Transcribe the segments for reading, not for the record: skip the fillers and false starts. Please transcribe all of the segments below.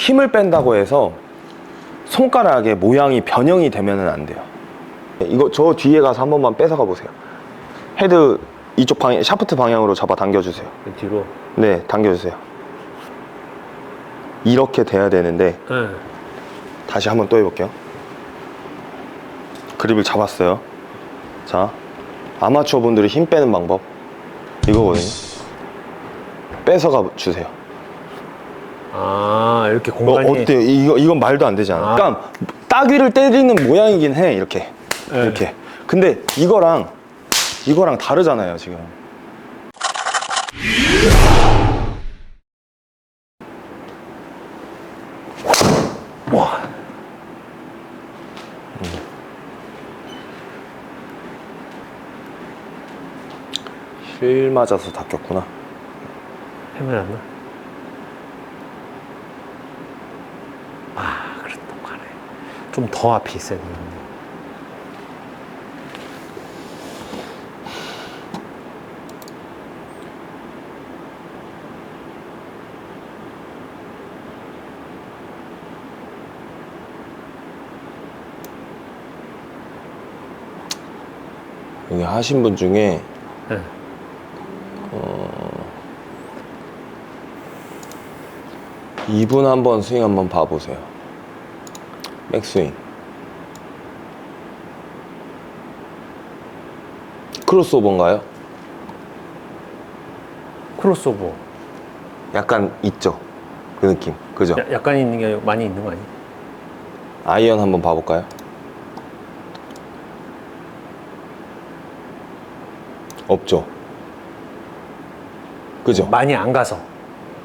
힘을 뺀다고 해서 손가락의 모양이 변형이 되면은 안 돼요. 이거 저 뒤에 가서 한 번만 뺏어가 보세요. 헤드 이쪽 방향, 샤프트 방향으로 잡아 당겨주세요. 뒤로. 네, 당겨주세요. 이렇게 돼야 되는데 네. 다시 한번 또 해볼게요. 그립을 잡았어요. 자, 아마추어 분들이 힘 빼는 방법 이거거든요. 뺏어가 주세요. 아, 이렇게 공간이. 어때요? 이건 말도 안 되지 않아요? 아. 그러니까 따귀를 때리는 모양이긴 해. 이렇게. 네. 이렇게. 근데 이거랑 다르잖아요, 지금. 와. 실 맞아서 다 꼈구나. 헤매놨나? 아, 그래도 가네. 좀 더 앞이 있어야 되는데. 여기 하신 분 중에 네. 이분 한번 스윙 한번 봐보세요. 백스윙. 크로스오버인가요? 크로스오버. 약간 있죠? 그 느낌. 그죠? 약간 있는 게 아니고 많이 있는 거 아니야? 아이언 한번 봐볼까요? 없죠? 그죠? 많이 안 가서.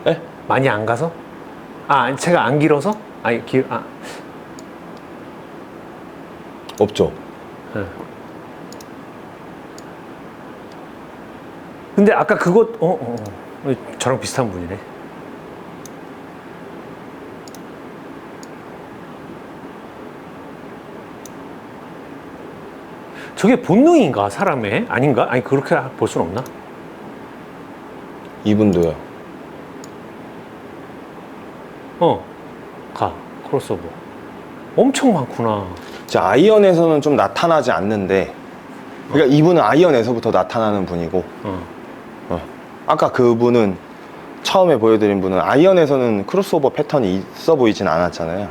네? 많이 안 가서? 아, 제가 안 길어서? 아니, 없죠? 네. 근데 아까 그것, 저랑 비슷한 분이네. 저게 본능인가, 사람의? 아닌가? 아니, 그렇게 볼 수는 없나? 이분도요. 크로스오버. 엄청 많구나. 자, 아이언에서는 좀 나타나지 않는데, 그러니까 이분은 아이언에서부터 나타나는 분이고, 아까 그분은 처음에 보여드린 분은 아이언에서는 크로스오버 패턴이 있어 보이진 않았잖아요.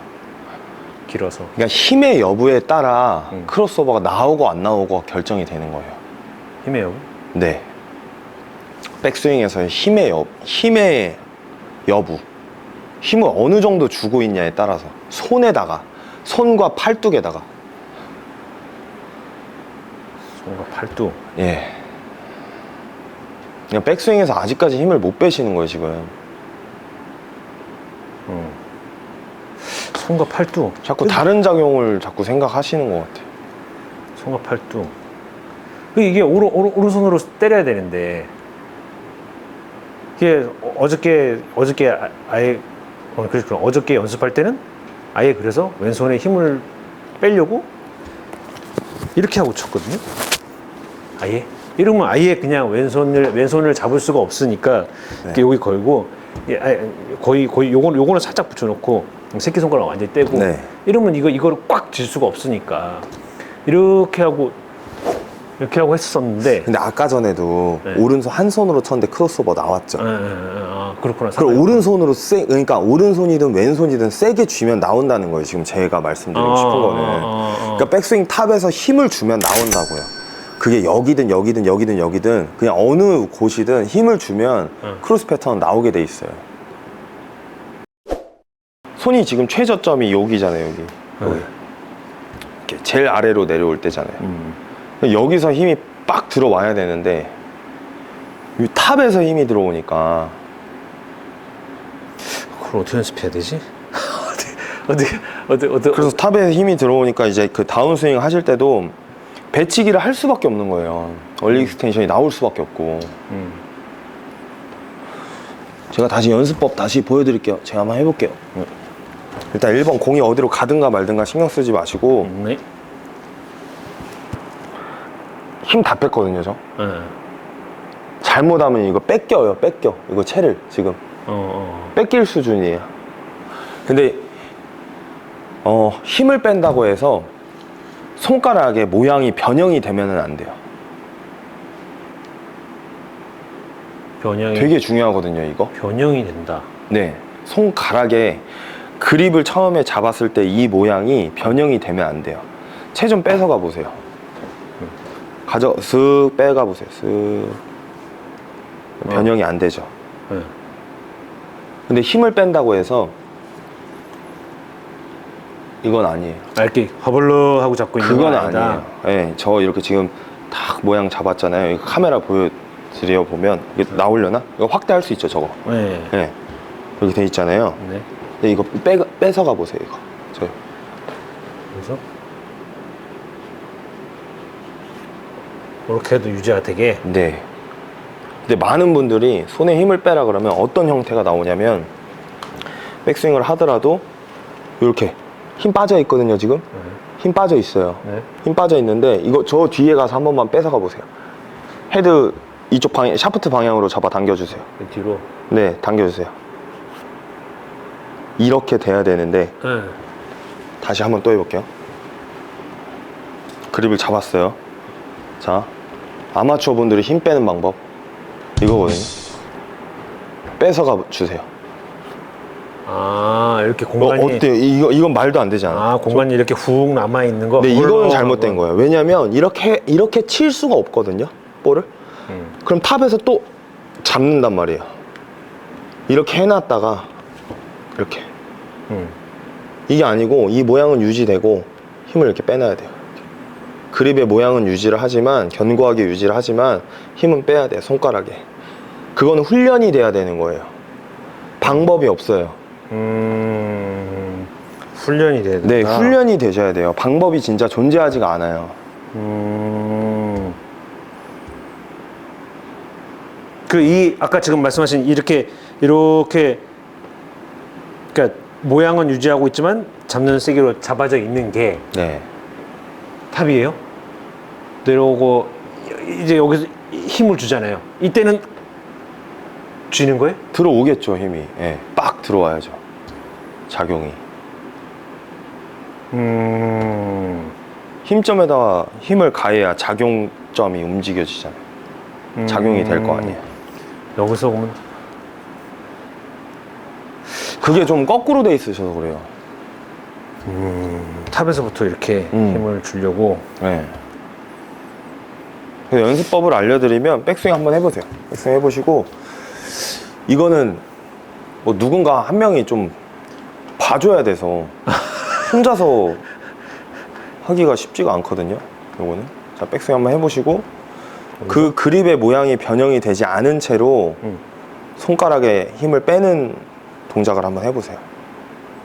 길어서. 그러니까 힘의 여부에 따라 크로스오버가 나오고 안 나오고 결정이 되는 거예요. 힘의 여부? 네. 백스윙에서의 힘의 여부. 힘을 어느 정도 주고 있냐에 따라서 손과 팔뚝에다가. 손과 팔뚝. 예. 그냥 백스윙에서 아직까지 힘을 못 빼시는 거예요, 지금. 손과 팔뚝. 자꾸 다른 작용을 자꾸 생각하시는 것 같아요. 손과 팔뚝. 이게 오른손으로 때려야 되는데, 이게 어저께 아예, 그렇구나. 어저께 연습할 때는 아예 그래서 왼손에 힘을 빼려고 이렇게 하고 쳤거든요. 아예. 이러면 아예 그냥 왼손을 잡을 수가 없으니까 네. 여기 걸고, 거의 요거는 살짝 붙여놓고 새끼손가락 완전히 떼고, 네. 이러면 이거를 꽉 쥘 수가 없으니까 이렇게 하고 했었는데. 근데 아까 전에도 네. 오른손 한 손으로 쳤는데 크로스오버 나왔죠. 그렇구나. 그럼 오른손으로 그러니까 오른손이든 왼손이든 세게 쥐면 나온다는 거예요. 지금 제가 말씀드리고 싶은 거는. 그러니까 백스윙 탑에서 힘을 주면 나온다고요. 그게 여기든 그냥 어느 곳이든 힘을 주면 크로스 패턴은 나오게 돼 있어요. 손이 지금 최저점이 여기잖아요. 여기. 이렇게 제일 아래로 내려올 때잖아요. 여기서 힘이 빡 들어와야 되는데 이 탑에서 힘이 들어오니까. 그걸 어떻게 연습해야 되지? 어떻게 그래서 탑에 힘이 들어오니까 이제 그 다운스윙 하실 때도 배치기를 할 수밖에 없는 거예요. 얼리 익스텐션이 나올 수밖에 없고. 제가 다시 연습법 다시 보여드릴게요. 제가 한번 해볼게요. 일단 1번 공이 어디로 가든가 말든가 신경 쓰지 마시고. 네. 힘 다 뺐거든요, 저. 네. 잘못하면 이거 뺏겨요. 이거 채를 지금 뺏길 수준이에요. 근데 힘을 뺀다고 해서 손가락의 모양이 변형이 되면은 안 돼요. 변형이 되게 중요하거든요, 이거. 변형이 된다. 네, 손가락에 그립을 처음에 잡았을 때 이 모양이 변형이 되면 안 돼요. 채 좀 뺏어가 보세요. 쓱 빼가 보세요. 쓱. 변형이 안 되죠. 네. 근데 힘을 뺀다고 해서 이건 아니에요. 이렇게 허벌러 하고 잡고 있는 그건 건 아니다. 아니에요. 네, 저 이렇게 지금 딱 모양 잡았잖아요. 이거 카메라 보여드려 보면 이게 나오려나? 이거 확대할 수 있죠, 저거. 네. 네, 여기 돼 있잖아요. 네. 근데 이거 뺏어가 보세요, 이거. 그래서 이렇게 해도 유지가 되게. 네. 근데 많은 분들이 손에 힘을 빼라 그러면 어떤 형태가 나오냐면 백스윙을 하더라도 이렇게 힘 빠져 있거든요, 지금. 힘 빠져 있어요. 네. 힘 빠져 있는데 이거 저 뒤에 가서 한 번만 뺏어가 보세요. 헤드 이쪽 방향, 샤프트 방향으로 잡아 당겨주세요. 뒤로. 네, 당겨주세요. 이렇게 돼야 되는데 네. 다시 한번 또 해볼게요. 그립을 잡았어요. 자, 아마추어 분들이 힘 빼는 방법 이거거든요. 뺏어가 주세요. 아, 이렇게 공간이. 어때요? 이건 말도 안 되잖아요. 아, 공간이 이렇게 훅 남아 있는 거. 네, 이거는 그걸로 잘못된 하고. 거예요. 왜냐면 이렇게 칠 수가 없거든요, 볼을. 그럼 탑에서 또 잡는단 말이에요. 이렇게 해놨다가 이렇게. 이게 아니고 이 모양은 유지되고 힘을 이렇게 빼놔야 돼요. 그립의 모양은 유지를 하지만, 견고하게 유지를 하지만 힘은 빼야 돼요, 손가락에. 그거는 훈련이 돼야 되는 거예요. 방법이 없어요. 훈련이 돼야 된다. 네, 훈련이 되셔야 돼요. 방법이 진짜 존재하지가 않아요. 아까 지금 말씀하신 이렇게 그러니까 모양은 유지하고 있지만 잡는 세기로 잡아져 있는 게 네. 탑이에요. 내려오고 이제 여기서 힘을 주잖아요. 이때는 쥐는 거예요? 들어오겠죠, 힘이. 예, 빡 들어와야죠. 작용이. 힘점에다가 힘을 가해야 작용점이 움직여지잖아요. 작용이 될 거 아니에요. 여기서 보면 그게 좀 거꾸로 돼 있으셔서 그래요. 탑에서부터 이렇게 힘을 주려고. 네. 그 연습법을 알려드리면 백스윙 한번 해보세요. 백스윙 해보시고, 이거는 뭐 누군가 한 명이 좀 봐줘야 돼서 혼자서 하기가 쉽지가 않거든요, 요거는. 자, 백스윙 한번 해보시고, 그 그립의 모양이 변형이 되지 않은 채로 손가락에 힘을 빼는 동작을 한번 해보세요.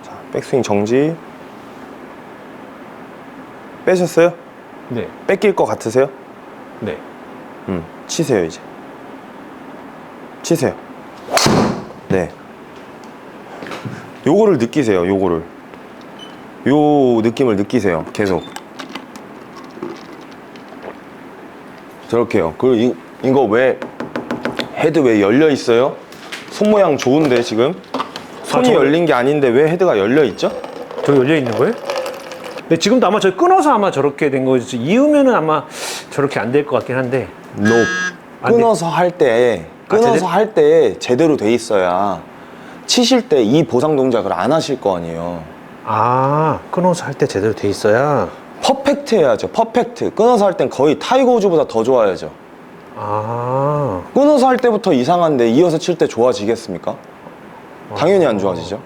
자, 백스윙 정지. 빼셨어요? 네. 뺏길 것 같으세요? 네. 치세요, 이제. 치세요. 네. 요거를 느끼세요, 요거를. 요 느낌을 느끼세요, 계속. 저렇게요. 그리고 이거 왜, 헤드 왜 열려 있어요? 손 모양 좋은데, 지금? 손이 열린 게 아닌데 왜 헤드가 열려 있죠? 저기 열려 있는 거예요? 근데 지금도 아마 저기 끊어서 아마 저렇게 된 거지. 이으면은 아마 저렇게 안 될 것 같긴 한데. 끊어서 할 때, 할 때 제대로 돼 있어야 치실 때 이 보상 동작을 안 하실 거 아니에요. 아, 끊어서 할 때 제대로 돼 있어야. 퍼펙트 해야죠. 퍼펙트. 끊어서 할 땐 거의 타이거 우즈보다 더 좋아야죠. 아. 끊어서 할 때부터 이상한데 이어서 칠 때 좋아지겠습니까? 당연히 안 좋아지죠.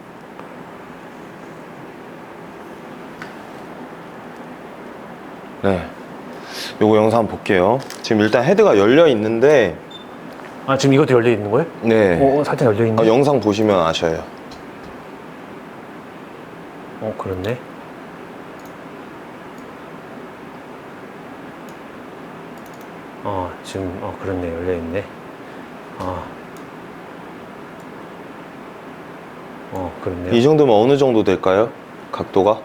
네. 요거 영상 한번 볼게요. 지금 일단 헤드가 열려 있는데, 아, 지금 이것도 열려 있는 거예요? 네. 살짝 열려 있네. 영상 보시면 아셔요. 그렇네. 지금 그렇네. 열려 있네. 그렇네요. 이 정도면 어느 정도 될까요? 각도가?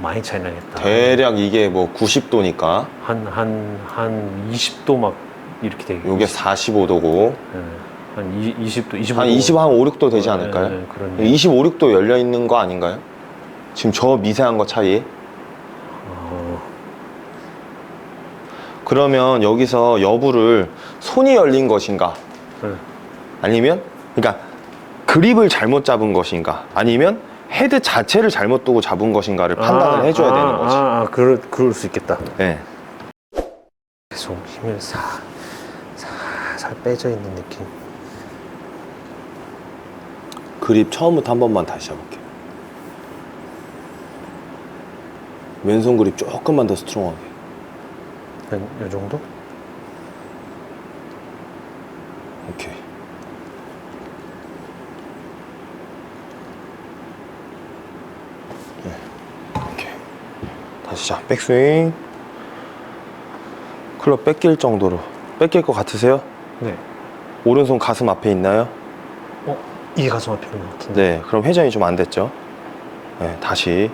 많이 차이 나겠다. 대략 이게 뭐 90도니까 한 20도 막 이렇게 되겠. 요게 45도고 한 20도, 25도. 한 20, 한 5, 6도 되지 않을까요? 네, 그렇네. 25, 6도 열려 있는 거 아닌가요? 지금 저 미세한 거 차이에? 그러면 여기서 여부를 손이 열린 것인가? 네. 아니면, 그러니까 그립을 잘못 잡은 것인가? 아니면 헤드 자체를 잘못 두고 잡은 것인가를 판단을 해줘야 되는 거지. 그럴 수 있겠다. 네. 계속 힘을 살살 빼져 있는 느낌. 그립 처음부터 한 번만 다시 잡을게요. 왼손 그립 조금만 더 스트롱하게. 이 정도? 오케이. 네. 오케이. 다시 자, 백스윙. 클럽 뺏길 정도로. 뺏길 것 같으세요? 네. 오른손 가슴 앞에 있나요? 이게 가슴 앞에 있는 것 같은데. 네, 그럼 회전이 좀 안 됐죠? 네, 다시.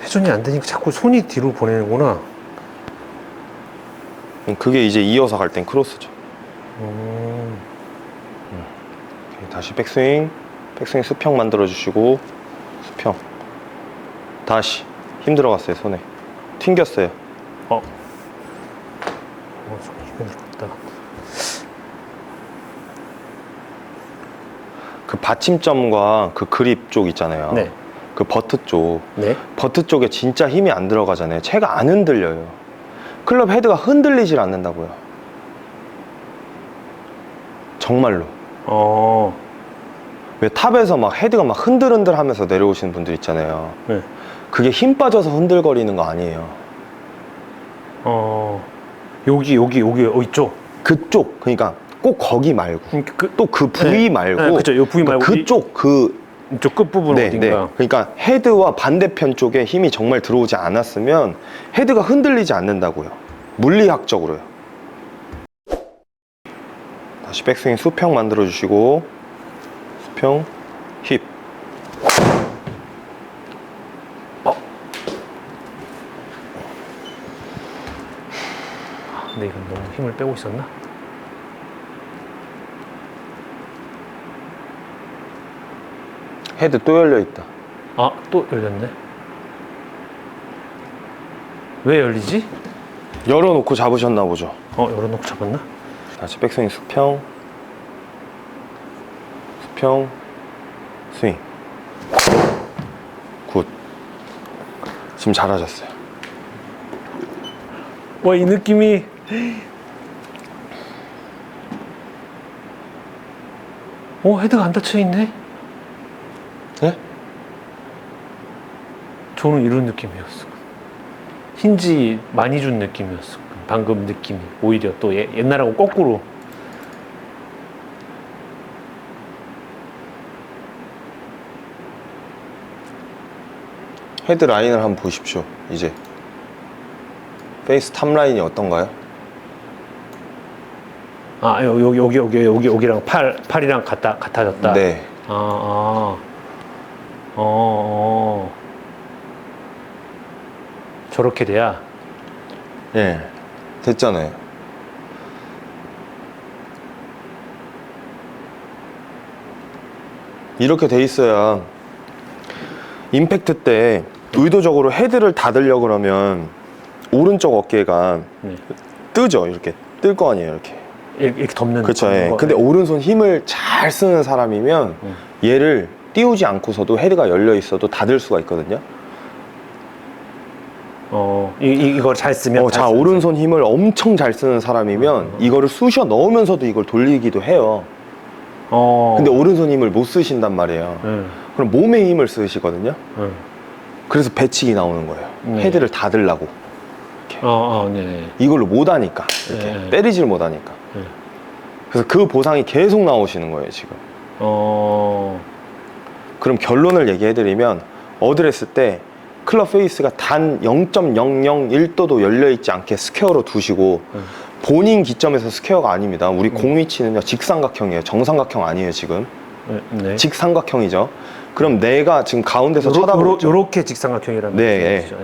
회전이 안 되니까 자꾸 손이 뒤로 보내는구나. 그게 이제 이어서 갈 땐 크로스죠. 오케이, 다시 백스윙. 백스윙 수평 만들어주시고, 수평. 다시. 힘 들어갔어요, 손에. 튕겼어요. 손 힘이 들었다. 그 받침점과 그 그립 쪽 있잖아요. 네. 그 버트 쪽. 네. 버트 쪽에 진짜 힘이 안 들어가잖아요. 채가 안 흔들려요. 클럽 헤드가 흔들리질 않는다고요. 정말로. 왜 탑에서 막 헤드가 막 흔들흔들 하면서 내려오시는 분들 있잖아요. 네. 그게 힘 빠져서 흔들거리는 거 아니에요. 여기 있죠. 그쪽, 그러니까 꼭 거기 말고. 그, 또 그 부위 네. 말고. 네, 그쵸. 요 부위 말고. 그쪽, 이쪽 끝부분 네, 어딘가. 네. 그러니까 헤드와 반대편 쪽에 힘이 정말 들어오지 않았으면 헤드가 흔들리지 않는다고요. 물리학적으로요. 다시 백스윙 수평 만들어 주시고, 수평 힙. 근데 이건 너무 힘을 빼고 있었나? 헤드 또 열려 있다. 또 열렸네. 왜 열리지? 열어놓고 잡으셨나 보죠. 열어놓고 잡았나? 다시 백스윙 수평, 수평, 스윙. 굿. 지금 잘하셨어요. 와, 이 느낌이. 헤드가 안 닫혀 있네? 네? 저는 이런 느낌이었어. 힌지 많이 준 느낌이었어. 방금 느낌이. 오히려 또 옛날하고 거꾸로. 헤드 라인을 한번 보십시오. 이제 페이스 탑 라인이 어떤가요? 여기랑 팔이랑 같아졌다. 네. 저렇게 돼야. 예. 됐잖아요. 이렇게 돼 있어야 임팩트 때 의도적으로 헤드를 닫으려고 그러면 오른쪽 어깨가 네. 뜨죠. 이렇게 뜰 거 아니에요. 이렇게 덮는. 그렇죠. 예. 거. 근데 오른손 힘을 잘 쓰는 사람이면 얘를 띄우지 않고서도 헤드가 열려 있어도 닫을 수가 있거든요. 이걸 잘 쓰면. 자, 오른손 힘을 엄청 잘 쓰는 사람이면 이거를 쑤셔 넣으면서도 이걸 돌리기도 해요. 근데 오른손 힘을 못 쓰신단 말이에요. 그럼 몸의 힘을 쓰시거든요. 그래서 배치기 나오는 거예요. 네. 헤드를 닫으려고. 네. 이걸로 못 하니까. 이렇게 네. 때리질 못하니까. 네. 그래서 그 보상이 계속 나오시는 거예요, 지금. 그럼 결론을 얘기해드리면 어드레스 때 클럽 페이스가 단 0.001도도 열려있지 않게 스퀘어로 두시고 본인 기점에서 스퀘어가 아닙니다. 우리 공 위치는요 직삼각형이에요. 정삼각형 아니에요 지금. 네. 직삼각형이죠. 그럼 내가 지금 가운데서 쳐다보고 있죠. 요렇게 직삼각형이라는 네, 뜻이죠.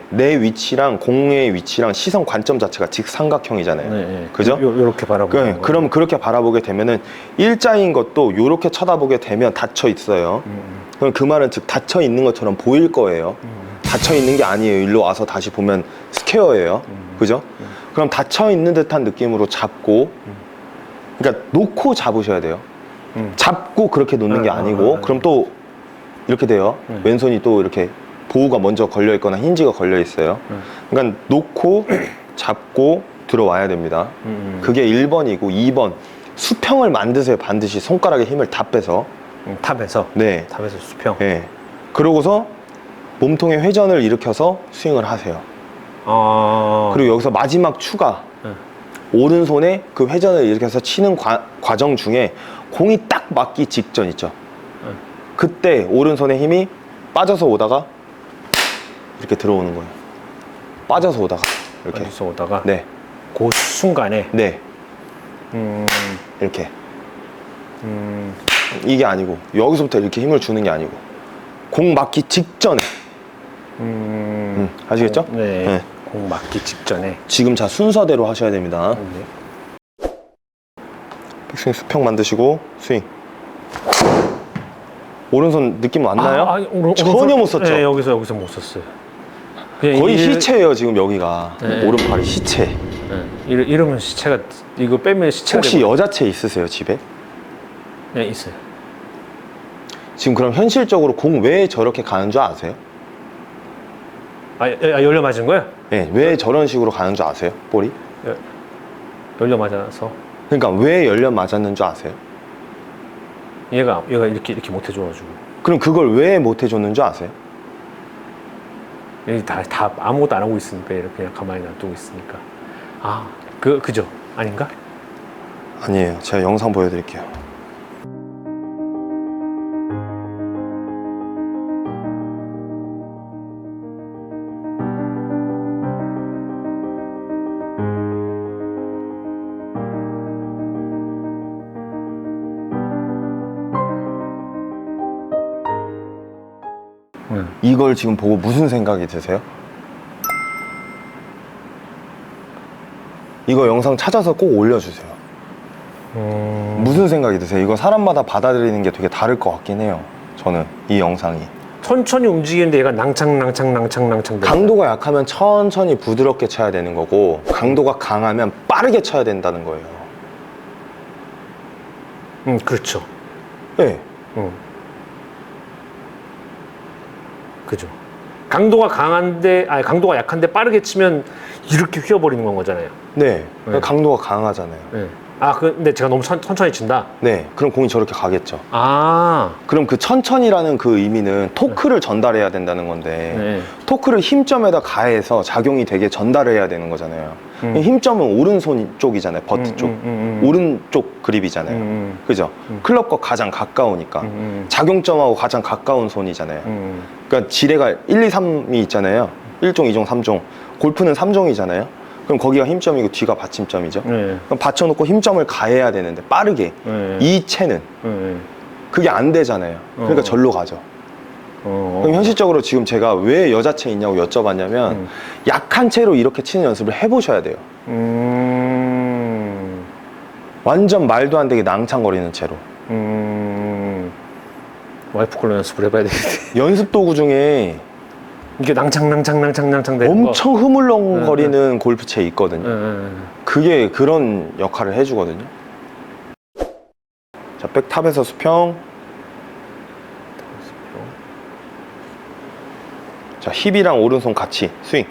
내 위치랑 공의 위치랑 시선 관점 자체가 직삼각형이잖아요. 네. 그죠? 요렇게 바라보는 거예요. 그럼 그렇게 바라보게 되면은 일자인 것도 요렇게 쳐다보게 되면 닫혀 있어요. 그럼 그 말은 즉 닫혀 있는 것처럼 보일 거예요. 닫혀 있는 게 아니에요. 일로 와서 다시 보면 스퀘어예요. 그죠? 그럼 닫혀 있는 듯한 느낌으로 잡고, 그러니까 놓고 잡으셔야 돼요. 잡고 그렇게 놓는 게 아니고, 그럼 또 이렇게 돼요. 왼손이 또 이렇게 보호가 먼저 걸려 있거나 힌지가 걸려 있어요. 그러니까 놓고 잡고 들어와야 됩니다. 그게 1번이고 2번 수평을 만드세요. 반드시 손가락에 힘을 다 빼서. 탑에서? 네. 탑에서 수평? 네. 그러고서 몸통의 회전을 일으켜서 스윙을 하세요. 그리고 여기서 마지막 추가, 오른손에 그 회전을 일으켜서 치는 과정 중에 공이 딱 맞기 직전 있죠. 그때 오른손의 힘이 빠져서 오다가 이렇게 들어오는 거예요. 빠져서 오다가 이렇게. 빠져서 오다가? 네. 그 순간에? 네. 이렇게. 이게 아니고 여기서부터 이렇게 힘을 주는 게 아니고 공 맞기 직전에. 아시겠죠? 네. 네. 공 맞기 직전에. 지금 자 순서대로 하셔야 됩니다. 네. 백스윙 수평 만드시고 스윙. 오른손 느낌 왔나요? 전혀 못 썼죠? 네, 여기서 못 썼어요. 거의 시체예요 지금 여기가. 네. 오른팔이 시체. 네. 이러면 시체가, 이거 빼면 시체가 혹시 여자체 있으세요 집에? 네, 있어요. 지금 그럼 현실적으로 공 왜 저렇게 가는 줄 아세요? 열려 맞은 거야? 네, 왜 저런 식으로 가는 줄 아세요? 볼이? 열려 맞아서. 그러니까 왜 열려 맞았는 줄 아세요? 얘가 이렇게 못 해줘가지고. 그럼 그걸 왜 못 해줬는 줄 아세요? 얘 다 아무것도 안 하고 있으니까 이렇게 그냥 가만히 놔두고 있으니까. 그죠? 아닌가? 아니에요. 제가 영상 보여드릴게요. 이걸 지금 보고 무슨 생각이 드세요? 이거 영상 찾아서 꼭 올려주세요. 무슨 생각이 드세요? 이거 사람마다 받아들이는 게 되게 다를 것 같긴 해요. 저는 이 영상이 천천히 움직이는데 얘가 낭창 강도가 약하면 천천히 부드럽게 쳐야 되는 거고 강도가 강하면 빠르게 쳐야 된다는 거예요. 그렇죠. 네. 그죠. 강도가 약한데 빠르게 치면 이렇게 휘어버리는 건 거잖아요. 네. 강도가 강하잖아요. 네. 근데 제가 너무 천천히 친다? 네. 그럼 공이 저렇게 가겠죠. 그럼 그 천천히라는 그 의미는 토크를 전달해야 된다는 건데 네. 토크를 힘점에다 가해서 작용이 되게 전달해야 되는 거잖아요. 힘점은 오른손 쪽이잖아요. 버트 쪽. 오른쪽 그립이잖아요. 그죠? 클럽과 가장 가까우니까. 작용점하고 가장 가까운 손이잖아요. 그러니까 지뢰가 1, 2, 3이 있잖아요. 1종, 2종, 3종. 골프는 3종이잖아요. 그럼 거기가 힘점이고 뒤가 받침점이죠. 네. 그럼 받쳐놓고 힘점을 가해야 되는데 빠르게. 네. 이 채는 그게 안 되잖아요. 그러니까 절로 가죠. 그럼 현실적으로 지금 제가 왜 여자체 있냐고 여쭤봤냐면 약한 채로 이렇게 치는 연습을 해보셔야 돼요. 완전 말도 안 되게 낭창거리는 채로. 와이프 걸로 연습을 해봐야 되겠네. 연습 도구 중에 이게 낭창 되는 엄청 흐물렁거리는 골프채 있거든요. 그게 그런 역할을 해주거든요. 자, 백탑에서 수평. 자, 힙이랑 오른손 같이 스윙.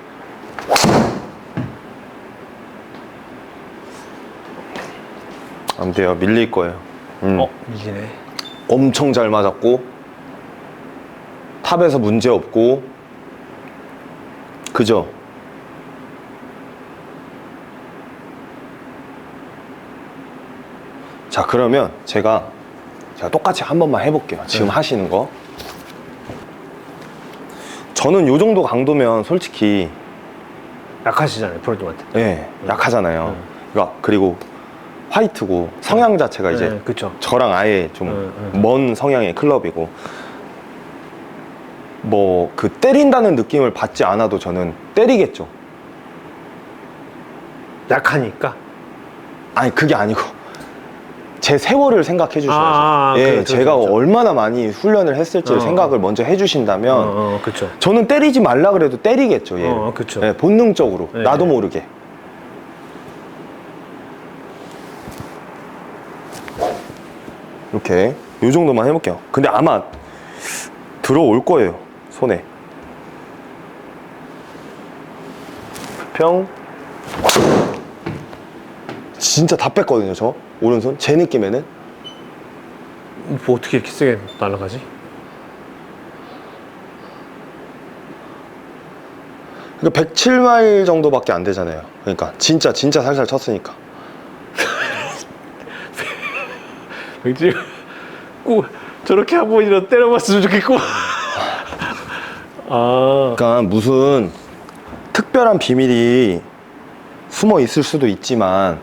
안 돼요. 밀릴 거예요. 밀리네. 엄청 잘 맞았고 탑에서 문제 없고 그죠? 자, 그러면 제가 똑같이 한 번만 해볼게요. 지금 하시는 거. 저는 요 정도 강도면 솔직히 약하시잖아요, 프로님한테. 네, 약하잖아요. 그러니까 그리고 화이트고 성향 자체가 이제 네, 그쵸. 저랑 아예 좀 먼 성향의 클럽이고 뭐 그 때린다는 느낌을 받지 않아도 저는 때리겠죠. 약하니까. 아니 그게 아니고 제 세월을 생각해 주셔야죠. 예, 그렇죠, 제가 그렇죠. 얼마나 많이 훈련을 했을지를 생각을 먼저 해주신다면 그쵸. 저는 때리지 말라 그래도 때리겠죠. 얘를. 그쵸. 예, 본능적으로 네. 나도 모르게. 이렇게 요 정도만 해볼게요. 근데 아마 들어올 거예요, 손에. 평. 진짜 다 뺐거든요, 저 오른손. 제 느낌에는. 뭐 어떻게 이렇게 세게 날아가지? 그러니까 107마일 정도밖에 안 되잖아요. 그러니까 진짜 살살 쳤으니까. 왠지 꼭 저렇게 한 번이라도 때려봤으면 좋겠고. 그러니까 무슨 특별한 비밀이 숨어 있을 수도 있지만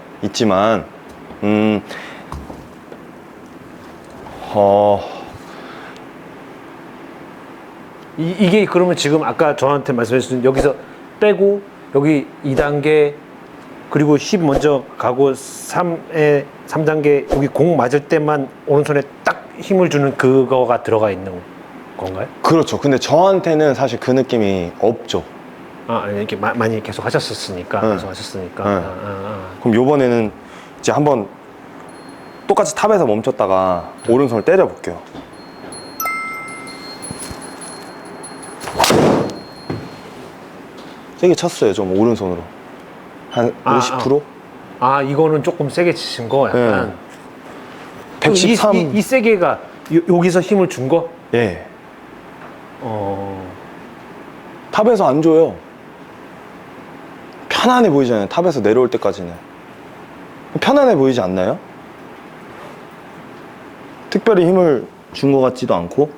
이게 그러면 지금 아까 저한테 말씀해 주신 여기서 빼고 여기 2단계 그리고 10 먼저 가고 3단계 여기 공 맞을 때만 오른손에 딱 힘을 주는 그거가 들어가 있는 건가요? 그렇죠. 근데 저한테는 사실 그 느낌이 없죠. 아니 이렇게 많이 계속 하셨으니까 네. 계속 하셨으니까 네. 그럼 요번에는 이제 한번 똑같이 탑에서 멈췄다가 오른손을 때려 볼게요. 세게 쳤어요, 좀 오른손으로. 한 50%? 이거는 조금 세게 치신 거 약간 113. 이 세게가 여기서 힘을 준 거? 예. 탑에서 안 줘요. 편안해 보이잖아요. 탑에서 내려올 때까지는. 편안해 보이지 않나요? 특별히 힘을 준 것 같지도 않고.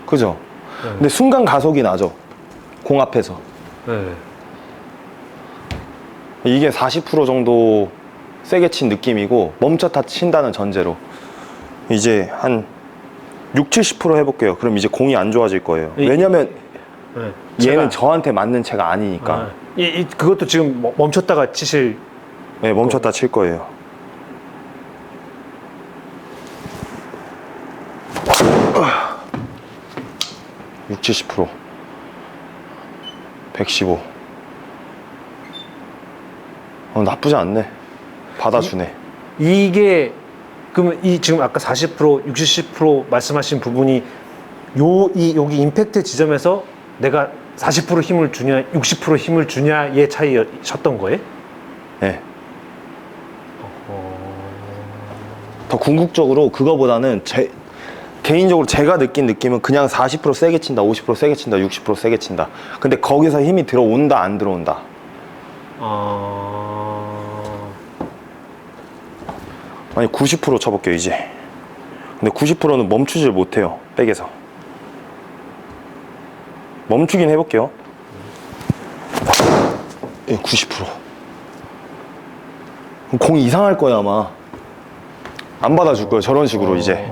그죠? 네. 근데 순간 가속이 나죠. 공 앞에서. 네. 이게 40% 정도 세게 친 느낌이고 멈췄다 친다는 전제로 이제 한 60-70% 해볼게요. 그럼 이제 공이 안 좋아질 거예요. 왜냐면 네. 얘는 저한테 맞는 채가 아니니까. 그것도 지금 멈췄다가 치실. 네, 멈췄다 칠 거예요. 아, 60-70%. 115. 나쁘지 않네. 받아주네. 이게 그러면 이 지금 아까 40%, 60, 10% 말씀하신 부분이 여기 임팩트 지점에서 내가 40% 힘을 주냐, 60% 힘을 주냐의 차이셨던 거예요? 네. 더 궁극적으로 그거보다는 개인적으로 제가 느낀 느낌은 그냥 40% 세게 친다, 50% 세게 친다, 60% 세게 친다. 근데 거기서 힘이 들어온다, 안 들어온다. 아니 90% 쳐볼게요 이제. 근데 90%는 멈추질 못해요, 백에서. 멈추긴 해볼게요. 예, 90%. 공이 이상할 거야 아마. 안 받아줄 거예요 저런 식으로 이제.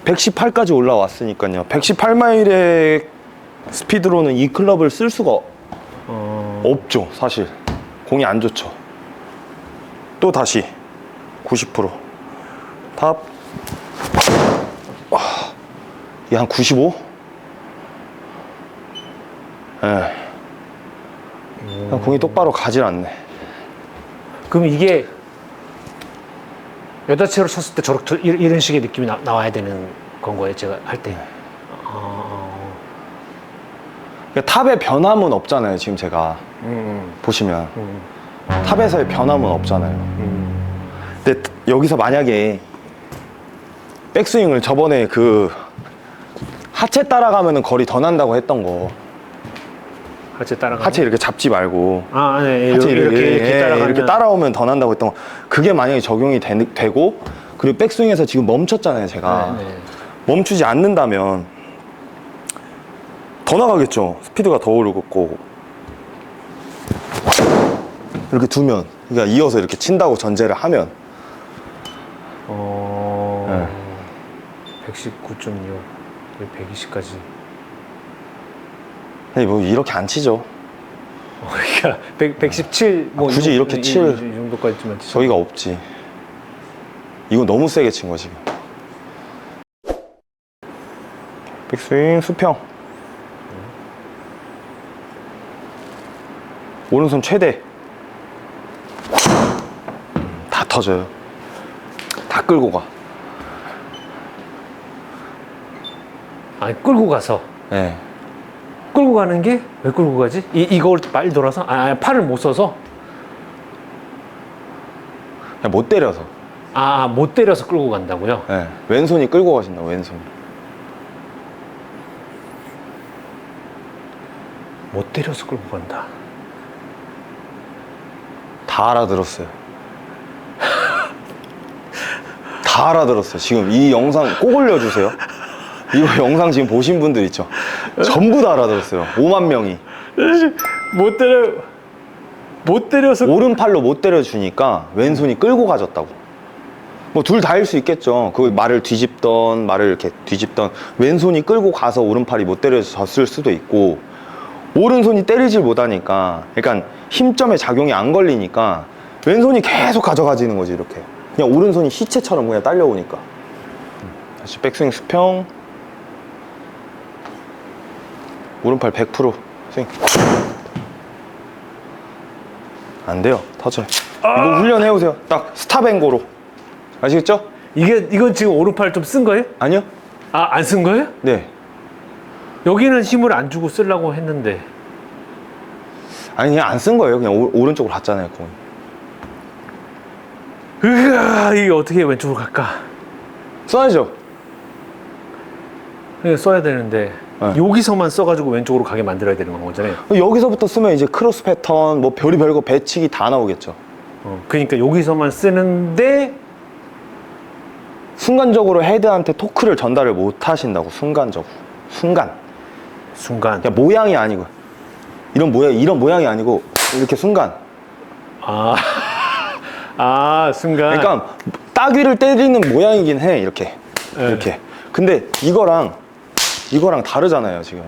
118까지 올라왔으니까요. 118마일의 스피드로는 이 클럽을 쓸 수가 없죠 사실. 공이 안 좋죠. 또 다시 90%. 탑. 이게 한 95? 예. 공이 똑바로 가질 않네. 그럼 이게 여자체로 쳤을 때 저렇게 이런 식의 느낌이 나와야 되는 건 거예요, 제가 할 때. 그러니까 탑의 변함은 없잖아요 지금 제가 보시면 탑에서의 변함은 없잖아요. 근데 여기서 만약에 백스윙을 저번에 그 하체 따라가면 거리 더 난다고 했던 거, 하체 따라가. 하체 이렇게 잡지 말고 네. 하체 이렇게 따라가면. 이렇게 따라오면 더 난다고 했던 거, 그게 만약에 적용이 되고 그리고 백스윙에서 지금 멈췄잖아요 제가. 네. 멈추지 않는다면 더 나가겠죠. 스피드가 더 오르고. 이렇게 두면, 그러니까 이어서 이렇게 친다고 전제를 하면. 119.6, 120까지. 아니, 뭐 이렇게 안 치죠. 그러니까 117, 뭐 굳이 이렇게 칠 이 정도까지만 치죠. 저희가 없지. 이거 너무 세게 친 거 지금. 백스윙 수평. 오른손 최대. 다 터져요. 다 끌고 가. 아니, 끌고 가서. 네. 끌고 가는 게 왜 끌고 가지? 이걸 빨리 돌아서? 팔을 못 써서? 그냥 못 때려서. 못 때려서 끌고 간다고요? 네. 왼손이 끌고 가신다, 왼손. 못 때려서 끌고 간다. 다 알아들었어요. 다 알아들었어요. 지금 이 영상 꼭 올려주세요. 이거 영상 지금 보신 분들 있죠? 전부 다 알아들었어요. 5만 명이. 못 때려서. 오른팔로 못 때려주니까 왼손이 끌고 가졌다고. 뭐 둘 다일 수 있겠죠. 그 말을 뒤집던, 말을 이렇게 뒤집던, 왼손이 끌고 가서 오른팔이 못 때려졌을 수도 있고, 오른손이 때리질 못하니까, 그러니까 힘점에 작용이 안 걸리니까 왼손이 계속 가져가지는 거지, 이렇게. 그냥 오른손이 시체처럼 그냥 딸려오니까. 다시 백스윙 수평. 오른팔 100% 스윙. 안 돼요. 터져요. 이거 훈련해오세요. 딱 스탑앤고로. 아시겠죠? 이건 지금 오른팔 좀 쓴 거예요? 아니요? 안 쓴 거예요? 네. 여기는 힘을 안 주고 쓰려고 했는데. 아니, 그냥 안 쓴 거예요. 그냥 오른쪽으로 갔잖아요, 공. 이게 어떻게 왼쪽으로 갈까? 써야죠. 이거 써야 되는데. 네. 여기서만 써가지고 왼쪽으로 가게 만들어야 되는 거잖아요. 여기서부터 쓰면 이제 크로스 패턴, 뭐 별이 별거 배치기 다 나오겠죠. 그러니까 여기서만 쓰는데 순간적으로 헤드한테 토크를 전달을 못 하신다고, 순간적으로. 순간. 그러니까 모양이 아니고, 이런 모양이 아니고, 이렇게 순간. 순간. 그러니까 따귀를 때리는 모양이긴 해, 이렇게. 네. 이렇게. 근데 이거랑 다르잖아요, 지금.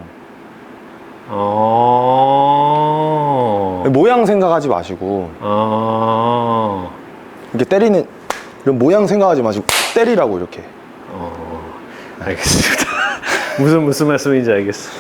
모양 생각하지 마시고, 이렇게 때리는, 이런 모양 생각하지 마시고, 때리라고, 이렇게. 알겠습니다. 무슨 말씀인지 알겠어.